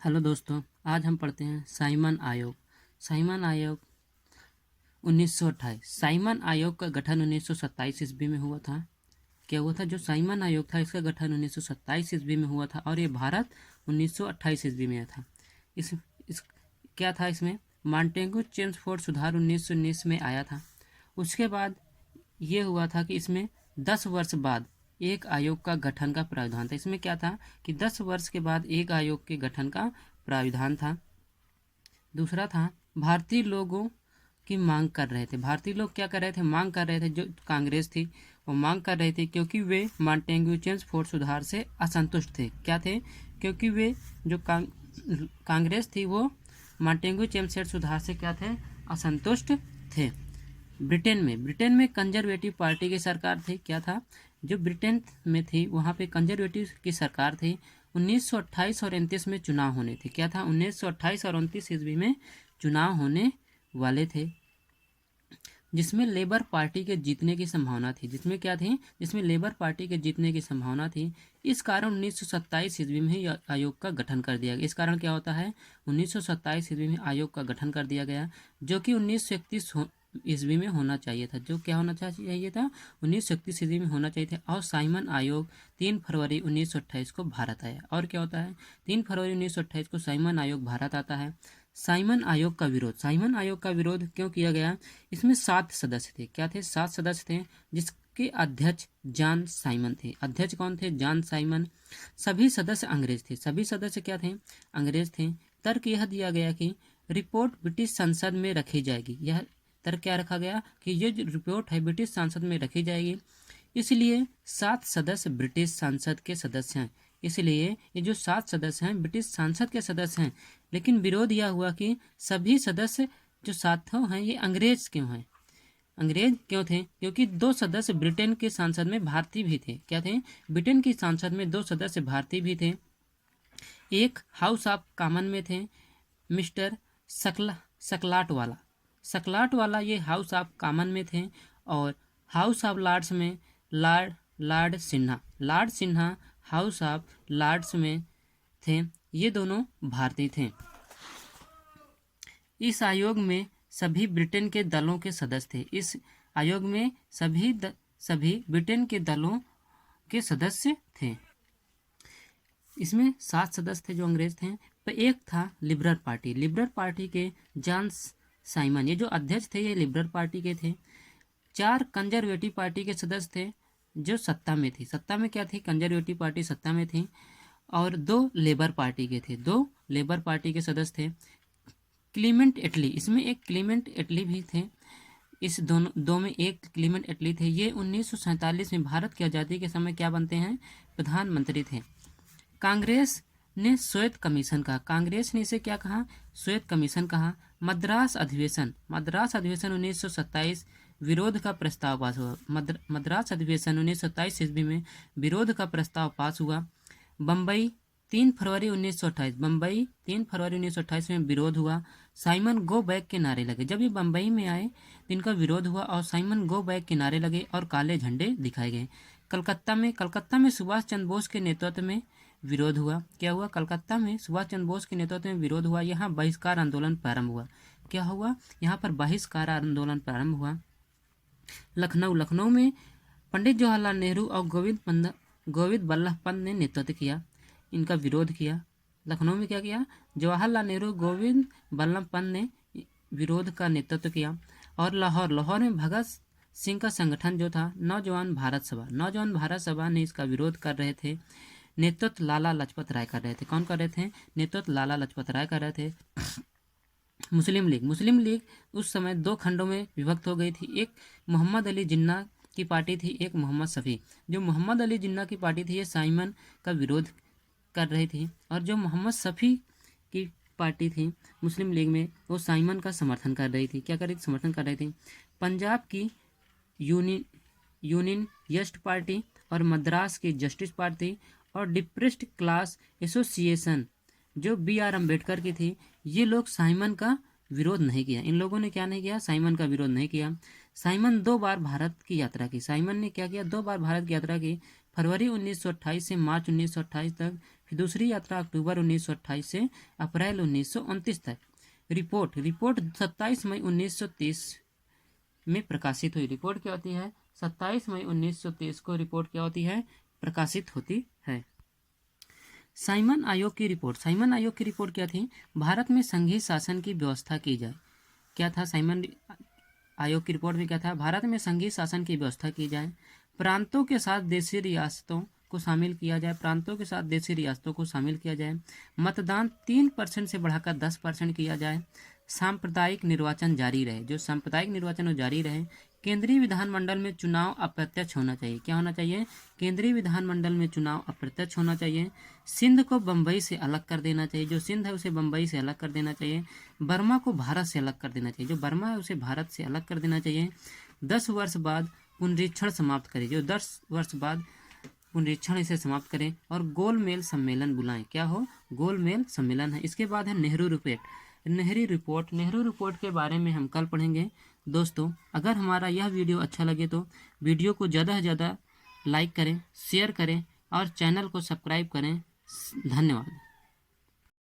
Hello दोस्तों, आज हम पढ़ते हैं साइमन आयोग। साइमन आयोग 1928। साइमन आयोग का गठन 1927 ईस्वी में हुआ था। क्या हुआ था? जो साइमन आयोग था इसका गठन 1927 ईस्वी में हुआ था और ये भारत 1928 ईस्वी में आया था। इस क्या था इसमें? मॉन्टेगू चेम्सफोर्ड सुधार 1919 में आया था। उसके बाद ये हुआ था कि इसमें 10 वर्ष बाद एक आयोग का गठन का प्रावधान था। इसमें क्या था कि 10 वर्ष के बाद एक आयोग के गठन का प्राविधान था। दूसरा था भारतीय लोगों की मांग कर रहे थे। भारतीय लोग क्या कर रहे थे? मांग कर रहे थे। जो कांग्रेस थी वो मांग कर रहे थे क्योंकि वे मॉन्टेगू चेम्सफोर्ड सुधार से असंतुष्ट थे। क्या थे? क्योंकि वे जो कांग्रेस थी वो मॉन्टेगू चेम्सफोर्ड सुधार से क्या थे? असंतुष्ट थे। ब्रिटेन में कंजर्वेटिव पार्टी की सरकार थी। क्या था? जो ब्रिटेन में थी वहाँ पे कंजर्वेटिव की सरकार थी। 1928 और 29 में चुनाव होने थे। क्या था? 1928 और 29 ईस्वी में चुनाव होने वाले थे, जिसमें लेबर पार्टी के जीतने की संभावना थी। जिसमें लेबर पार्टी के जीतने की संभावना थी। इस कारण 1927 ईस्वी में ही आयोग का गठन कर दिया गया। इस कारण क्या होता है? 1927 ईस्वी में आयोग का गठन कर दिया गया, जो कि 1931 ईस्वी में होना चाहिए था। जो क्या होना चाहिए था? 1931 ईस्वी में होना चाहिए था। और साइमन आयोग 3 फरवरी 1928 को भारत आया। और क्या होता है? 3 फरवरी 1928 को साइमन आयोग भारत आता है। साइमन आयोग का विरोध क्यों किया गया? इसमें 7 सदस्य थे। क्या थे? 7 सदस्य थे, जिसके अध्यक्ष जॉन साइमन थे। अध्यक्ष कौन थे? John Simon. सभी सदस्य अंग्रेज थे। सभी सदस्य क्या थे? अंग्रेज थे। तर्क यह दिया गया कि रिपोर्ट ब्रिटिश संसद में रखी जाएगी। यह तर्क क्या रखा गया कि ये जो रिपोर्ट है ब्रिटिश संसद में रखी जाएगी। इसलिए 7 सदस्य ब्रिटिश संसद के सदस्य हैं। इसलिए ये जो 7 सदस्य हैं ब्रिटिश संसद के सदस्य हैं। लेकिन विरोध यह हुआ कि सभी सदस्य जो 7 हैं ये अंग्रेज क्यों हैं? अंग्रेज क्यों थे? क्योंकि 2 सदस्य ब्रिटेन के संसद में भारतीय भी थे। क्या थे? ब्रिटेन की संसद में 2 सदस्य भारतीय भी थे। एक हाउस ऑफ कॉमन में थे, मिस्टर सकलाट वाला ये हाउस ऑफ कॉमन में थे। और हाउस ऑफ लॉर्ड्स में lord Sinha house of lords में थे। ये दोनों भारतीय थे। इस आयोग में सभी ब्रिटेन के दलों के सदस्य थे। इस आयोग में सभी ब्रिटेन के दलों के सदस्य थे। इसमें 7 सदस्य थे जो अंग्रेज थे। पर एक था लिबरल पार्टी के जॉन साइमन। ये जो अध्यक्ष थे ये लिबरल पार्टी के थे। 4 कंजर्वेटिव पार्टी के सदस्य थे जो सत्ता में थी। सत्ता में क्या थी? कंजर्वेटिव पार्टी सत्ता में थी। और 2 लेबर पार्टी के थे। 2 लेबर पार्टी के सदस्य थे। क्लीमेंट एटली, इसमें एक क्लीमेंट एटली भी थे। इस दो में एक क्लीमेंट एटली थे। ये 1947 में भारत की आज़ादी के समय क्या बनते हैं? प्रधानमंत्री थे। कांग्रेस ने श्वेत कमीशन इसे क्या कहा? श्वेत कमीशन कहा। मद्रास अधिवेशन 1927 विरोध का प्रस्ताव पास हुआ। मद्रास अधिवेशन 1927 ईस्वी में विरोध का प्रस्ताव पास हुआ। बम्बई 3 फरवरी 1928 में विरोध हुआ। साइमन गो बैक के नारे लगे। जब ये बम्बई में आए तो इनका विरोध हुआ और साइमन गो बैक के नारे लगे और काले झंडे दिखाए गए। कलकत्ता में सुभाष चंद्र बोस के नेतृत्व में विरोध हुआ। क्या हुआ? कलकत्ता में सुभाष चंद्र बोस के नेतृत्व में विरोध हुआ। यहाँ बहिष्कार आंदोलन प्रारंभ हुआ। क्या हुआ? यहाँ पर बहिष्कार आंदोलन प्रारंभ हुआ। लखनऊ में पंडित जवाहरलाल नेहरू और गोविंद बल्लभ पंत ने नेतृत्व किया, इनका विरोध किया। लखनऊ में क्या किया? जवाहरलाल नेहरू गोविंद बल्लभ पंत ने विरोध का नेतृत्व किया। और लाहौर में भगत सिंह का संगठन जो था नौजवान भारत सभा ने इसका विरोध कर रहे थे। नेतृत्व लाला लाजपत राय कर रहे थे। कौन कर रहे थे? नेतृत्व लाला लाजपत राय कर रहे थे। मुस्लिम लीग उस समय 2 खंडों में विभक्त हो गई थी। एक मोहम्मद अली जिन्ना की पार्टी थी, एक मोहम्मद शफी। जो मोहम्मद अली जिन्ना की पार्टी थी ये साइमन का विरोध कर रही थी और जो मोहम्मद शफी की पार्टी थी मुस्लिम लीग में वो साइमन का समर्थन कर रही थी। क्या कर रही थी? समर्थन कर रही थी। पंजाब की यूनियनिस्ट पार्टी और मद्रास की जस्टिस पार्टी और डिप्रेस्ड क्लास एसोसिएशन जो B.R. अम्बेडकर की थी, ये लोग साइमन का विरोध नहीं किया। इन लोगों ने क्या नहीं किया? साइमन का विरोध नहीं किया। साइमन 2 बार भारत की यात्रा की। साइमन ने क्या किया? 2 बार भारत की यात्रा की। फरवरी 1928 से मार्च 1928 तक, फिर दूसरी यात्रा अक्टूबर 1928 से अप्रैल 1929 तक। रिपोर्ट 27 मई 1930 में प्रकाशित हुई। रिपोर्ट क्या होती है? 27 मई 1930 को रिपोर्ट क्या होती है? प्रकाशित होती है। साइमन आयोग की रिपोर्ट। साइमन आयोग की रिपोर्ट क्या थी? भारत में संघीय शासन की व्यवस्था की जाए। क्या था साइमन आयोग की रिपोर्ट में? क्या था? भारत में संघीय शासन की व्यवस्था की जाए, प्रांतों के साथ देशी रियासतों को शामिल किया जाए, प्रांतों के साथ देशी रियासतों को शामिल किया जाए, मतदान 3% से बढ़ाकर 10% किया जाए, सांप्रदायिक निर्वाचन जारी रहे, जो सांप्रदायिक निर्वाचन वो जारी रहे, केंद्रीय विधानमंडल में चुनाव अप्रत्यक्ष होना चाहिए। क्या होना चाहिए? केंद्रीय विधानमंडल में चुनाव अप्रत्यक्ष होना चाहिए। सिंध को बम्बई से अलग कर देना चाहिए, जो सिंध है उसे बम्बई से अलग कर देना चाहिए। बर्मा को भारत से अलग कर देना चाहिए, जो बर्मा है उसे भारत से अलग कर देना चाहिए। 10 वर्ष बाद पुनरीक्षण समाप्त करें, जो 10 वर्ष बाद पुनरीक्षण इसे समाप्त करें, और गोलमेल सम्मेलन बुलाएं। क्या हो? गोलमेल सम्मेलन है। इसके बाद है नेहरू रिपोर्ट। नेहरू रिपोर्ट के बारे में हम कल पढ़ेंगे। दोस्तों, अगर हमारा यह वीडियो अच्छा लगे तो वीडियो को ज़्यादा से ज़्यादा लाइक करें, शेयर करें और चैनल को सब्सक्राइब करें। धन्यवाद।